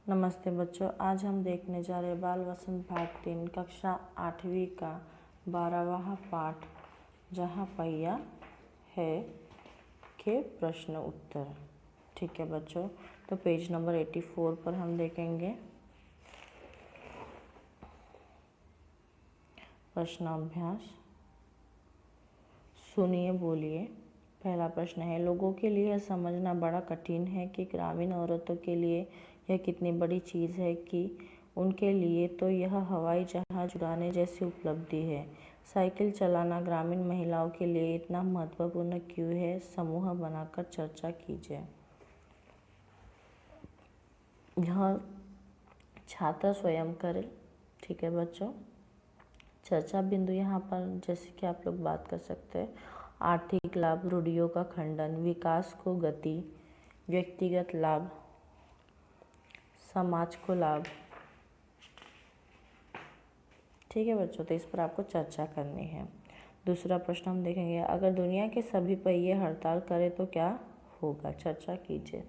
नमस्ते बच्चों, आज हम देखने जा रहे बाल वसंत भाग 3 कक्षा 8वीं का 12वां पाठ जहाँ पहिया है के प्रश्न उत्तर। ठीक है बच्चों, तो पेज नंबर 84 पर हम देखेंगे प्रश्नाभ्यास। सुनिए बोलिए। पहला प्रश्न है, लोगों के लिए यह समझना बड़ा कठिन है कि ग्रामीण औरतों के लिए यह कितनी बड़ी चीज़ है कि उनके लिए तो यह हवाई जहाज उड़ाने जैसी उपलब्धि है। साइकिल चलाना ग्रामीण महिलाओं के लिए इतना महत्वपूर्ण क्यों है? समूह बनाकर चर्चा कीजिए। यह छात्र स्वयं करें। ठीक है बच्चों, चर्चा बिंदु यहाँ पर जैसे कि आप लोग बात कर सकते हैं। आर्थिक लाभ, रूढ़ियों का खंडन, विकास को गति, व्यक्तिगत लाभ, समाज को लाभ। ठीक है बच्चों, तो इस पर आपको चर्चा करनी है। दूसरा प्रश्न हम देखेंगे, अगर दुनिया के सभी पहिए हड़ताल करें तो क्या होगा? चर्चा कीजिए।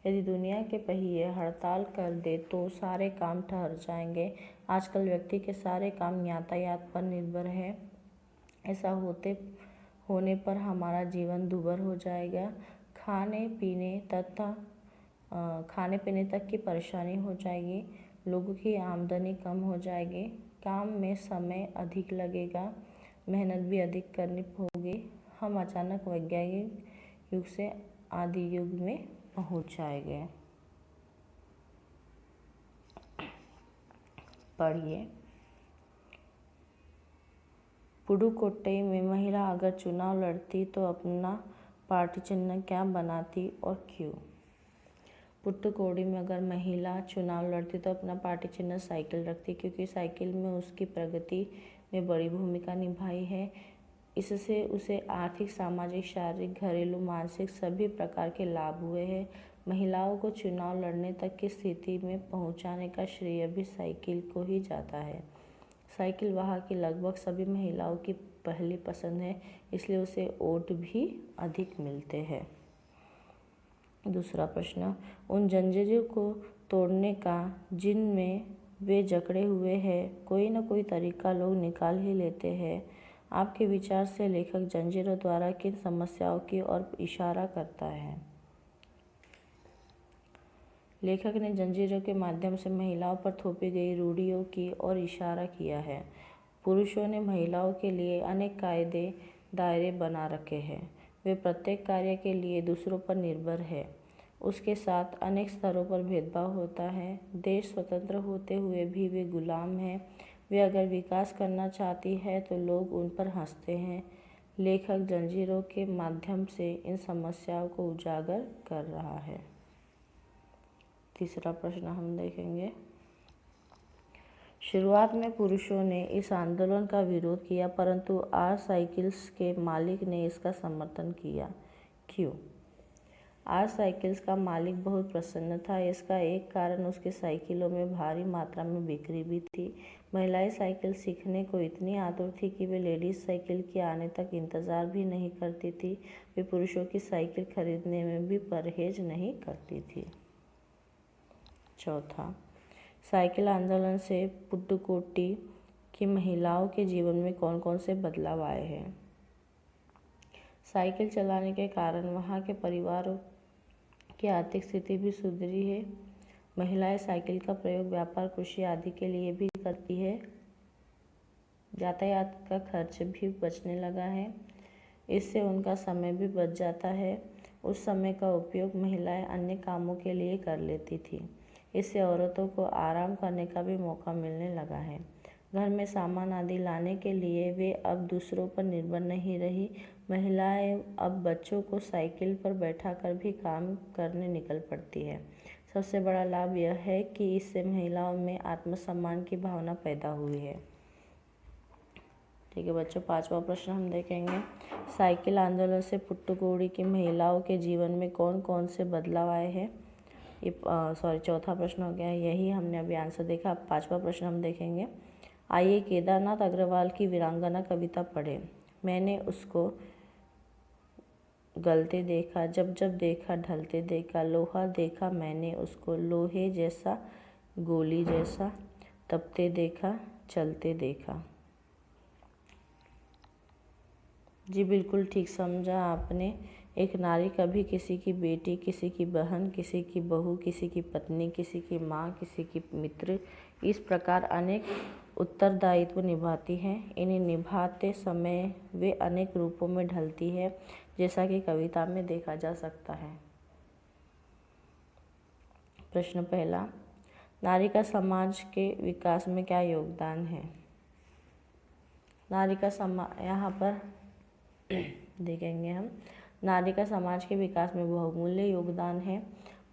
यदि दुनिया के पहिए हड़ताल कर दे तो सारे काम ठहर जाएंगे। आजकल व्यक्ति के सारे काम यातायात पर निर्भर है। ऐसा होने पर हमारा जीवन दुभर हो जाएगा। खाने पीने तक की परेशानी हो जाएगी। लोगों की आमदनी कम हो जाएगी। काम में समय अधिक लगेगा, मेहनत भी अधिक करनी होगी। हम अचानक वैज्ञानिक युग से आदि युग में पहुंच जाएंगे। पढ़िए। पुडुकोट्टई में महिला अगर चुनाव लड़ती तो अपना पार्टी चिन्ह क्या बनाती और क्यों? पुडुकोट्टई में अगर महिला चुनाव लड़ती तो अपना पार्टी चिन्ह साइकिल रखती, क्योंकि साइकिल में उसकी प्रगति में बड़ी भूमिका निभाई है। इससे उसे आर्थिक, सामाजिक, शारीरिक, घरेलू, मानसिक सभी प्रकार के लाभ हुए हैं। महिलाओं को चुनाव लड़ने तक की स्थिति में पहुंचाने का श्रेय भी साइकिल को ही जाता है। साइकिल वहाँ की लगभग सभी महिलाओं की पहली पसंद है, इसलिए उसे वोट भी अधिक मिलते हैं। दूसरा प्रश्न, उन जंजीरों को तोड़ने का जिनमें वे जकड़े हुए हैं कोई न कोई तरीका लोग निकाल ही लेते हैं। आपके विचार से लेखक जंजीरों द्वारा किन समस्याओं की ओर इशारा करता है? लेखक ने जंजीरों के माध्यम से महिलाओं पर थोपी गई रूढ़ियों की ओर इशारा किया है। पुरुषों ने महिलाओं के लिए अनेक कायदे दायरे बना रखे हैं। वे प्रत्येक कार्य के लिए दूसरों पर निर्भर है। उसके साथ अनेक स्तरों पर भेदभाव होता है। देश स्वतंत्र होते हुए भी वे गुलाम हैं। वे अगर विकास करना चाहती है तो लोग उन पर हंसते हैं। लेखक जंजीरों के माध्यम से इन समस्याओं को उजागर कर रहा है। तीसरा प्रश्न हम देखेंगे, शुरुआत में पुरुषों ने इस आंदोलन का विरोध किया, परंतु आर साइकिल्स के मालिक ने इसका समर्थन किया। क्यों? आर साइकिल्स का मालिक बहुत प्रसन्न था। इसका एक कारण उसकी साइकिलों में भारी मात्रा में बिक्री भी थी। महिलाएं साइकिल सीखने को इतनी आतुर थी कि वे लेडीज साइकिल के आने तक इंतजार भी नहीं करती थी। वे पुरुषों की साइकिल खरीदने में भी परहेज नहीं करती थी। चौथा, साइकिल आंदोलन से पुडुकोट्टई की महिलाओं के जीवन में कौन कौन से बदलाव आए हैं? साइकिल चलाने के कारण वहाँ के परिवारों की आर्थिक स्थिति भी सुधरी है। महिलाएं साइकिल का प्रयोग व्यापार, कृषि आदि के लिए भी करती है। यातायात का खर्च भी बचने लगा है। इससे उनका समय भी बच जाता है। उस समय का उपयोग महिलाएं अन्य कामों के लिए कर लेती थी। इससे औरतों को आराम करने का भी मौका मिलने लगा है। घर में सामान आदि लाने के लिए वे अब दूसरों पर निर्भर नहीं रही। महिलाएं अब बच्चों को साइकिल पर बैठाकर भी काम करने निकल पड़ती है। सबसे बड़ा लाभ यह है कि इससे महिलाओं में आत्मसम्मान की भावना पैदा हुई है। ठीक है बच्चों, पांचवा प्रश्न हम देखेंगे, साइकिल आंदोलन से पुडुकोट्टई की महिलाओं के जीवन में कौन कौन से बदलाव आए हैं? चौथा प्रश्न हो गया, यही हमने अभी आंसर देखा। अब पांचवा प्रश्न हम देखेंगे, आइए केदारनाथ अग्रवाल की वीरांगना कविता पढ़ें। मैंने उसको गलते देखा, जब जब देखा ढलते देखा, लोहा देखा मैंने उसको लोहे जैसा, गोली जैसा, तपते देखा, चलते देखा। जी बिल्कुल ठीक समझा आपने। एक नारी कभी किसी की बेटी, किसी की बहन, किसी की बहू, किसी की पत्नी, किसी की माँ, किसी की मित्र, इस प्रकार अनेक उत्तरदायित्व निभाती है। इन्हें निभाते समय वे अनेक रूपों में ढलती है, जैसा कि कविता में देखा जा सकता है। प्रश्न पहला, नारी का समाज के विकास में क्या योगदान है? नारी का यहाँ पर देखेंगे हम, नारी का समाज के विकास में बहुमूल्य योगदान है।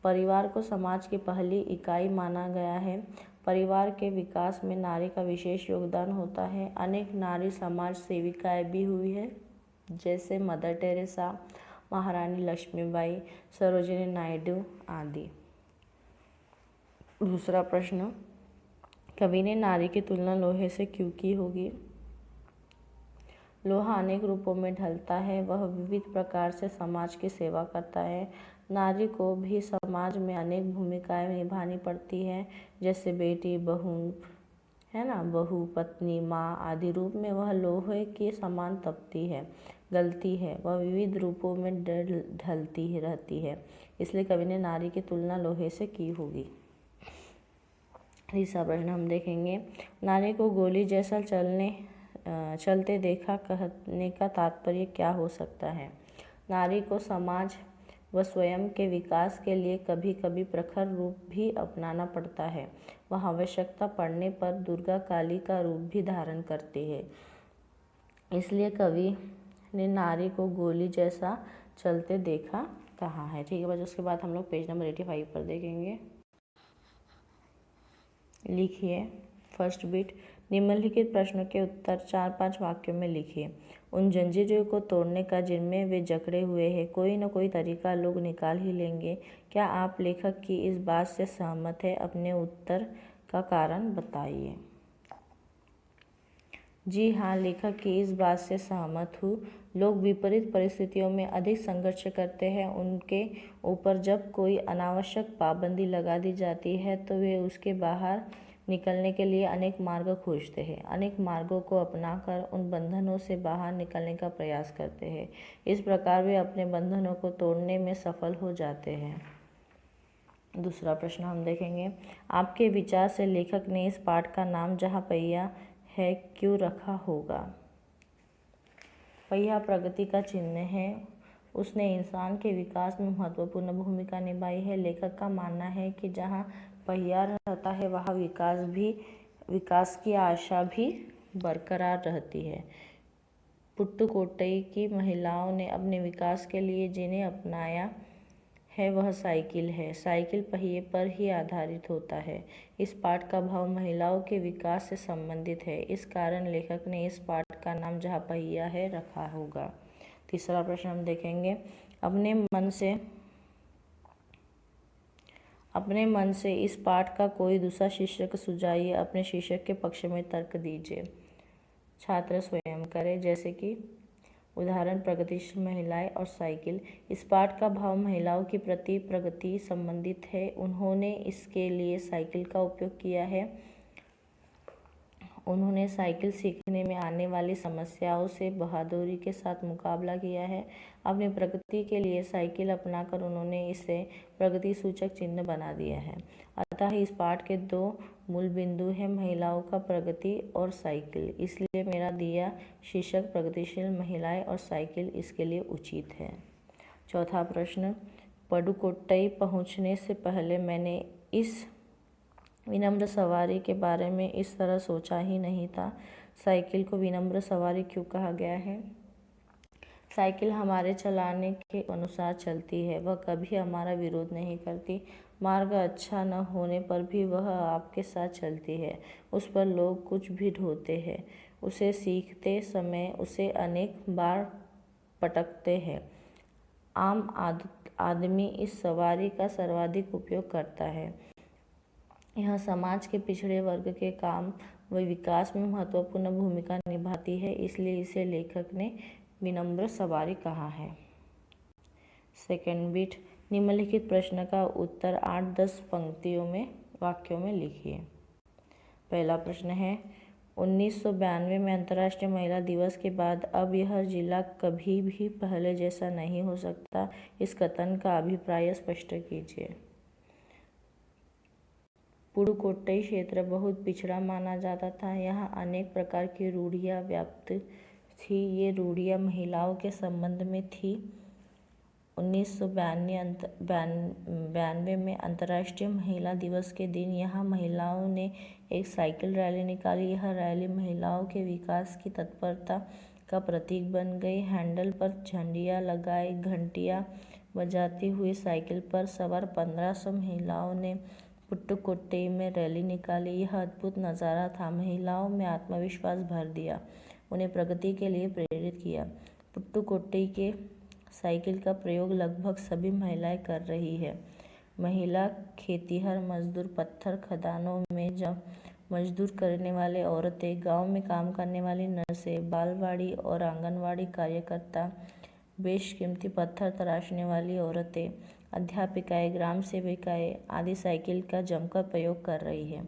परिवार को समाज की पहली इकाई माना गया है। परिवार के विकास में नारी का विशेष योगदान होता है। अनेक नारी समाज सेविकाएं भी हुई है, जैसे मदर टेरेसा, महारानी लक्ष्मीबाई, सरोजिनी नायडू आदि। दूसरा प्रश्न, कवि ने नारी की तुलना लोहे से क्यों की होगी? लोहा अनेक रूपों में ढलता है, वह विविध प्रकार से समाज की सेवा करता है। नारी को भी समाज में अनेक भूमिकाएं निभानी पड़ती हैं, जैसे बेटी, बहू, है ना, बहू, पत्नी, माँ आदि रूप में वह लोहे के समान तपती है, गलती है, वह विविध रूपों में ढलती रहती है। इसलिए कवि ने नारी की तुलना लोहे से की होगी। तीसरा प्रश्न हम देखेंगे, नारी को गोली जैसा चलते देखा कहने का तात्पर्य क्या हो सकता है? नारी को समाज व स्वयं के विकास के लिए कभी कभी प्रखर रूप भी अपनाना पड़ता है। वह आवश्यकता पड़ने पर दुर्गा काली का रूप भी धारण करती है। इसलिए कवि ने नारी को गोली जैसा चलते देखा कहा है। ठीक है बच्चों, उसके बाद हम लोग पेज नंबर 85 पर देखेंगे। लिखिए फर्स्ट बिट, निम्नलिखित प्रश्नों के उत्तर 4-5 वाक्यों में लिखिए। उन जंजीरों को तोड़ने का जिनमें वे जकड़े हुए हैं, कोई न कोई तरीका लोग निकाल ही लेंगे। क्या आप लेखक की इस बात से सहमत है? अपने उत्तर का कारण बताइए। जी हाँ, लेखक की इस बात से सहमत हूँ। लोग विपरीत परिस्थितियों में अधिक संघर्ष करते हैं। उनके ऊपर जब कोई अनावश्यक पाबंदी लगा दी जाती है तो वे उसके बाहर निकलने के लिए अनेक मार्ग खोजते हैं। अनेक मार्गों को अपनाकर उन बंधनों से बाहर निकलने का प्रयास करते हैं। इस प्रकार वे अपने बंधनों को तोड़ने में सफल हो जाते हैं। दूसरा प्रश्न हम देखेंगे, आपके विचार से लेखक ने इस पाठ का नाम जहाँ पहिया है क्यों रखा होगा? पहिया प्रगति का चिन्ह है। उसने इंसान के विकास में महत्वपूर्ण भूमिका निभाई है। लेखक का मानना है कि जहाँ पहिया रहता है वहाँ विकास की आशा भी बरकरार रहती है। पुट्टुकोट्टई की महिलाओं ने अपने विकास के लिए जिन्हें अपनाया है वह साइकिल है। साइकिल पहिए पर ही आधारित होता है। इस पाठ का भाव महिलाओं के विकास से संबंधित है। इस कारण लेखक ने इस पाठ का नाम जहाँ पहिया है रखा होगा। तीसरा प्रश्न हम देखेंगे, अपने मन से इस पाठ का कोई दूसरा शीर्षक सुझाइए। अपने शीर्षक के पक्ष में तर्क दीजिए। छात्र स्वयं करें, जैसे कि उदाहरण प्रगतिशील महिलाएं और साइकिल। इस पाठ का भाव महिलाओं की प्रगति संबंधित है। उन्होंने इसके लिए साइकिल का उपयोग किया है। उन्होंने साइकिल सीखने में आने वाली समस्याओं से बहादुरी के साथ मुकाबला किया है। अपनी प्रगति के लिए साइकिल अपनाकर उन्होंने इसे प्रगति सूचक चिन्ह बना दिया है। अतः इस पाठ के दो मूल बिंदु हैं, महिलाओं का प्रगति और साइकिल। इसलिए मेरा दिया शीर्षक प्रगतिशील महिलाएं और साइकिल इसके लिए उचित है। चौथा प्रश्न, पडुकोट्टई पहुंचने से पहले मैंने इस विनम्र सवारी के बारे में इस तरह सोचा ही नहीं था। साइकिल को विनम्र सवारी क्यों कहा गया है? साइकिल हमारे चलाने के अनुसार चलती है। वह कभी हमारा विरोध नहीं करती। मार्ग अच्छा न होने पर भी वह आपके साथ चलती है। उस पर लोग कुछ भी ढोते हैं। उसे सीखते समय उसे अनेक बार पटकते हैं। आम आदमी इस सवारी का सर्वाधिक उपयोग करता है। यह समाज के पिछड़े वर्ग के काम व विकास में महत्वपूर्ण भूमिका निभाती है। इसलिए इसे लेखक ने विनम्र सवारी कहा है। सेकेंड बिट, निम्नलिखित प्रश्न का उत्तर 8-10 पंक्तियों में वाक्यों में लिखिए। पहला प्रश्न है, 1992 में अंतर्राष्ट्रीय महिला दिवस के बाद अब यह जिला कभी भी पहले जैसा नहीं हो सकता, इस कथन का अभिप्राय स्पष्ट कीजिए। पुडुकोट्टई क्षेत्र बहुत पिछड़ा माना जाता था। यहाँ अनेक प्रकार की रूढ़ियाँ व्याप्त थी। ये रूढ़ियाँ महिलाओं के संबंध में थी। 1992 में अंतर्राष्ट्रीय महिला दिवस के दिन यहाँ महिलाओं ने एक साइकिल रैली निकाली। यह रैली महिलाओं के विकास की तत्परता का प्रतीक बन गई। हैंडल पर झंडियाँ लगाई, घंटियाँ बजाती हुई साइकिल पर सवार 1500 महिलाओं ने पुडुकोट्टई में रैली निकाली। यह अद्भुत नज़ारा था। महिलाओं में आत्मविश्वास भर दिया, उन्हें प्रगति के लिए प्रेरित किया। पुडुकोट्टई के साइकिल का प्रयोग लगभग सभी महिलाएं कर रही है। महिला खेतिहर मजदूर, पत्थर खदानों में मजदूर करने वाले औरतें, गांव में काम करने वाली नर्सें, बालवाड़ी और आंगनवाड़ी कार्यकर्ता, बेशकीमती पत्थर तराशने वाली औरतें, अध्यापिकाएं, ग्राम सेविकाएं आदि साइकिल का जमकर प्रयोग कर रही है।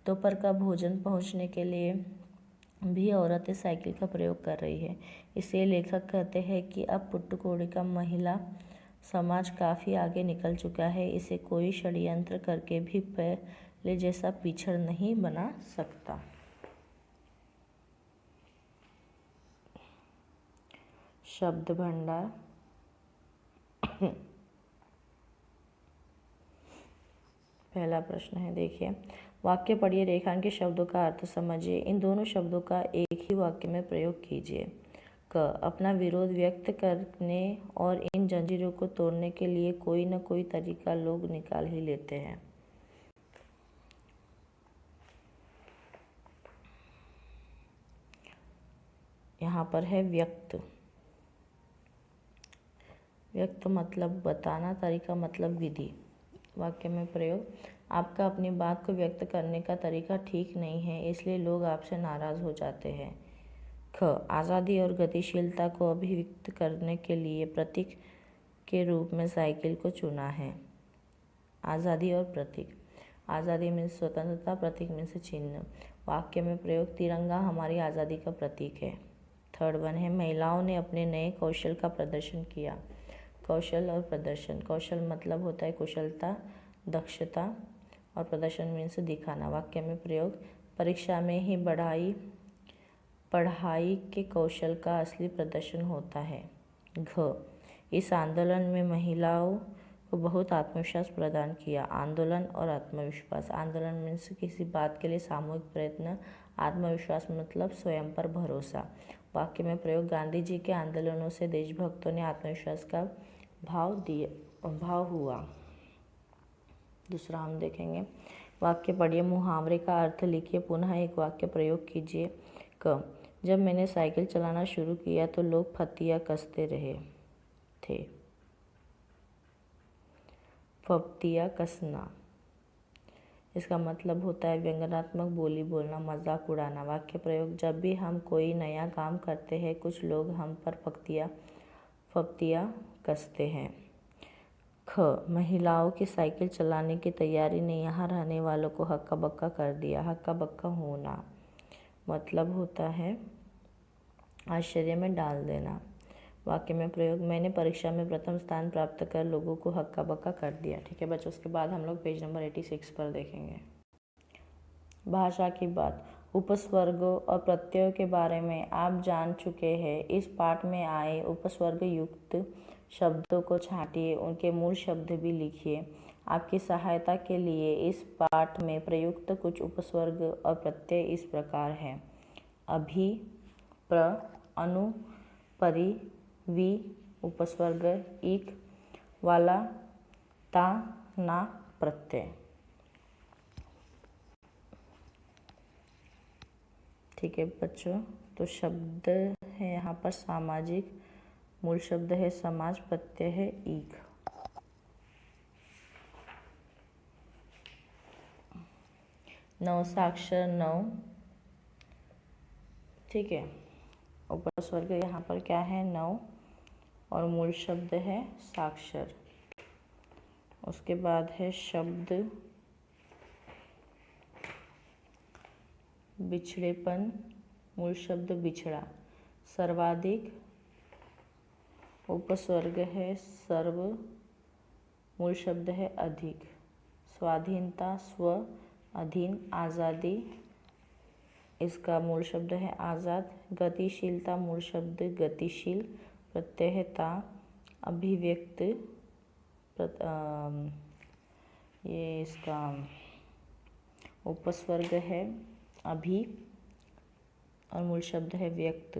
दोपहर का भोजन पहुंचने के लिए भी औरतें साइकिल का प्रयोग कर रही है। इसलिए लेखक कहते हैं कि अब पुडुकोट्टई का महिला समाज काफ़ी आगे निकल चुका है। इसे कोई षड्यंत्र करके भी पहले जैसा पिछड़ नहीं बना सकता। शब्द भंडार। पहला प्रश्न है, देखिए, वाक्य पढ़िए, रेखांकित शब्दों का अर्थ समझिए। इन दोनों शब्दों का एक ही वाक्य में प्रयोग कीजिए। क, अपना विरोध व्यक्त करने और इन जंजीरों को तोड़ने के लिए कोई न कोई तरीका लोग निकाल ही लेते हैं। यहाँ पर है व्यक्त। व्यक्त मतलब बताना, तरीका मतलब विधि। वाक्य में प्रयोग, आपका अपनी बात को व्यक्त करने का तरीका ठीक नहीं है, इसलिए लोग आपसे नाराज हो जाते हैं। ख, आज़ादी और गतिशीलता को अभिव्यक्त करने के लिए प्रतीक के रूप में साइकिल को चुना है। आज़ादी और प्रतीक, आज़ादी मीन्स स्वतंत्रता, प्रतीक मीन्स चिन्ह। वाक्य में प्रयोग, तिरंगा हमारी आज़ादी का प्रतीक है। थर्ड वन है, महिलाओं ने अपने नए कौशल का प्रदर्शन किया। कौशल और प्रदर्शन, कौशल मतलब होता है कुशलता, दक्षता, और प्रदर्शन मीन्स दिखाना। वाक्य में प्रयोग, परीक्षा में ही पढ़ाई के कौशल का असली प्रदर्शन होता है। घ, इस आंदोलन में महिलाओं को बहुत आत्मविश्वास प्रदान किया। आंदोलन और आत्मविश्वास, आंदोलन मीन्स किसी बात के लिए सामूहिक प्रयत्न, आत्मविश्वास मतलब स्वयं पर भरोसा। वाक्य में प्रयोग, गांधी जी के आंदोलनों से देशभक्तों ने आत्मविश्वास का भाव हुआ। दूसरा हम देखेंगे, वाक्य पढ़िए, मुहावरे का अर्थ लिखिए, पुनः एक वाक्य प्रयोग कीजिए। क, जब मैंने साइकिल चलाना शुरू किया तो लोग फतिया कसते रहे थे। फतिया कसना, इसका मतलब होता है व्यंग्यात्मक बोली बोलना, मजाक उड़ाना। वाक्य प्रयोग, जब भी हम कोई नया काम करते हैं कुछ लोग हम पर फतिया कसते हैं। ख, महिलाओं की साइकिल चलाने की तैयारी ने यहाँ रहने वालों को हक्का बक्का कर दिया। हक्का बक्का होना मतलब होता है आश्चर्य में डाल देना। वाक्य में प्रयोग, मैंने परीक्षा में प्रथम स्थान प्राप्त कर लोगों को हक्का बक्का कर दिया। ठीक है बच्चों, उसके बाद हम लोग पेज नंबर 86 पर देखेंगे। भाषा की बात, उपस्वर्गों और प्रत्ययों के बारे में आप जान चुके हैं। इस पाठ में आए उपस्वर्ग युक्त शब्दों को छांटिए, उनके मूल शब्द भी लिखिए। आपकी सहायता के लिए इस पाठ में प्रयुक्त कुछ उपस्वर्ग और प्रत्यय इस प्रकार हैं। अभि, प्र, अनु, परि, वि, उपस्वर्ग, इक, वाला, ता, ना, प्रत्यय। ठीक है बच्चों, तो शब्द है यहाँ पर सामाजिक, मूल शब्द है समाज, प्रत्यय है ईक। नौ साक्षर नौ, ठीक है। उपस्वर्ग यहाँ पर क्या है, नौ। और मूल शब्द है साक्षर। उसके बाद है शब्द बिछड़ेपन, मूल शब्द बिछड़ा। सर्वाधिक, उपस्वर्ग है सर्व, मूल शब्द है अधिक। स्वाधीनता, स्व, अधीन, आज़ादी, इसका मूल शब्द है आज़ाद। गतिशीलता, मूल शब्द गतिशील। प्रत्ययता, अभिव्यक्त, ये इसका उपस्वर्ग है अभी और मूल शब्द है व्यक्त।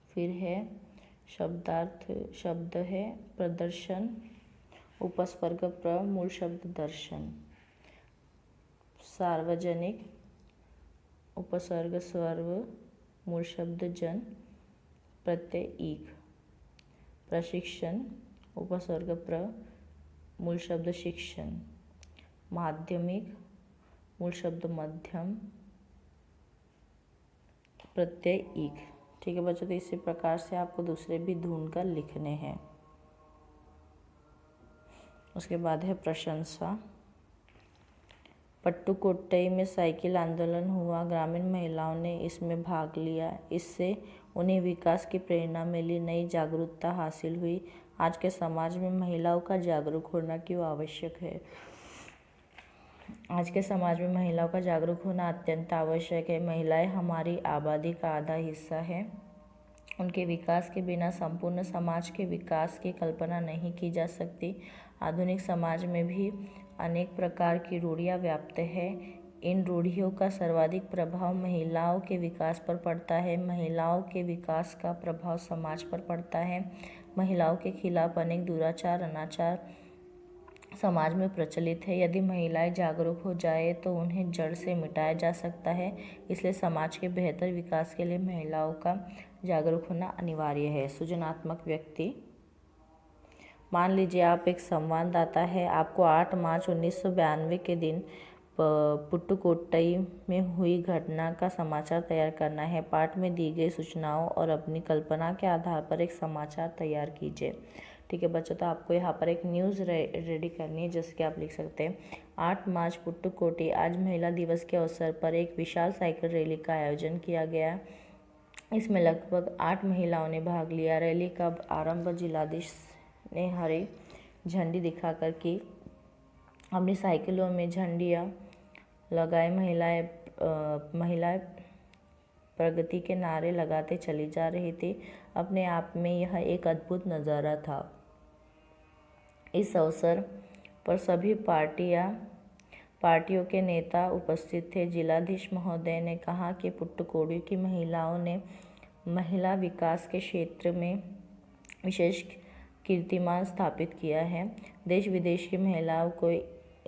फिर है शब्दार्थ, शब्द है प्रदर्शन, उपस्वर्ग प्र, मूल शब्द दर्शन। सार्वजनिक, उपसर्ग सर्व, मूल शब्द जन, प्रत्यय ईक। प्रशिक्षण, उपसर्ग प्र, मूल शब्द शिक्षण। माध्यमिक, मूल शब्द मध्यम, प्रत्यय ईक। ठीक है बच्चों, तो इसी प्रकार से आपको दूसरे भी ढूंढ कर लिखने हैं। उसके बाद है प्रशंसा। पट्टुकोट्टई में साइकिल आंदोलन हुआ, ग्रामीण महिलाओं ने इसमें भाग लिया, इससे उन्हें विकास की प्रेरणा मिली, नई जागरूकता हासिल हुई। आज के समाज में महिलाओं का जागरूक होना क्यों आवश्यक है? आज के समाज में महिलाओं का जागरूक होना अत्यंत आवश्यक है। महिलाएं हमारी आबादी का आधा हिस्सा है। उनके विकास के बिना संपूर्ण समाज के विकास की कल्पना नहीं की जा सकती। आधुनिक समाज में भी अनेक प्रकार की रूढ़ियाँ व्याप्त है। इन रूढ़ियों का सर्वाधिक प्रभाव महिलाओं के विकास पर पड़ता है। महिलाओं के विकास का प्रभाव समाज पर पड़ता है। महिलाओं के खिलाफ अनेक दुराचार, अनाचार समाज में प्रचलित है। यदि महिलाएं जागरूक हो जाए तो उन्हें जड़ से मिटाया जा सकता है। इसलिए समाज के बेहतर विकास के लिए महिलाओं का जागरूक होना अनिवार्य है। सृजनात्मक व्यक्ति। मान लीजिए आप एक संवाददाता है, आपको 8 मार्च 1992 के दिन पुट्टुकोट्टई में हुई घटना का समाचार तैयार करना है। पाठ में दी गई सूचनाओं और अपनी कल्पना के आधार पर एक समाचार तैयार कीजिए। ठीक है बच्चों, तो आपको यहाँ पर एक न्यूज़ रेडी करनी है जिसके आप लिख सकते हैं 8 मार्च पुट्टुकोट्टई। आज महिला दिवस के अवसर पर एक विशाल साइकिल रैली का आयोजन किया गया। इसमें लगभग 8 महिलाओं ने भाग लिया। रैली का आरंभ जिलाधीश ने हरी झंडी दिखाकर की। अपनी साइकिलों में झंडियाँ लगाए महिलाएं प्रगति के नारे लगाते चली जा रही थी। अपने आप में यह एक अद्भुत नज़ारा था। इस अवसर पर सभी पार्टियों के नेता उपस्थित थे। जिलाधीश महोदय ने कहा कि पुट्टुकोट्टई की महिलाओं ने महिला विकास के क्षेत्र में विशेष कीर्तिमान स्थापित किया है। देश विदेश की महिलाओं को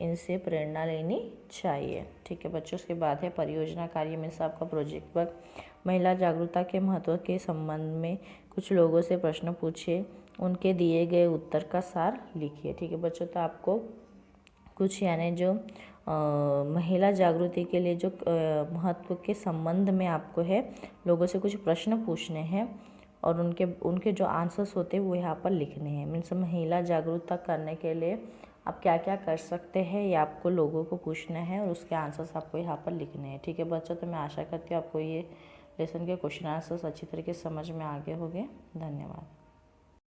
इनसे प्रेरणा लेनी चाहिए। ठीक है बच्चों, उसके बाद है परियोजना कार्य में से आपका प्रोजेक्ट वर्क। महिला जागरूकता के महत्व के संबंध में कुछ लोगों से प्रश्न पूछिए, उनके दिए गए उत्तर का सार लिखिए। ठीक है बच्चों, तो आपको कुछ यानी जो महिला जागृति के लिए जो महत्व के संबंध में आपको है लोगों से कुछ प्रश्न पूछने हैं और उनके जो आंसर्स होते हैं वो यहाँ पर लिखने हैं। मीन्स महिला जागरूकता करने के लिए आप क्या क्या कर सकते हैं ये आपको लोगों को पूछना है और उसके आंसर्स आपको यहाँ पर लिखने हैं। ठीक है बच्चों, तो मैं आशा करती हूँ आपको ये लेसन के क्वेश्चन आंसर्स अच्छी तरीके से समझ में आ गए होंगे। धन्यवाद।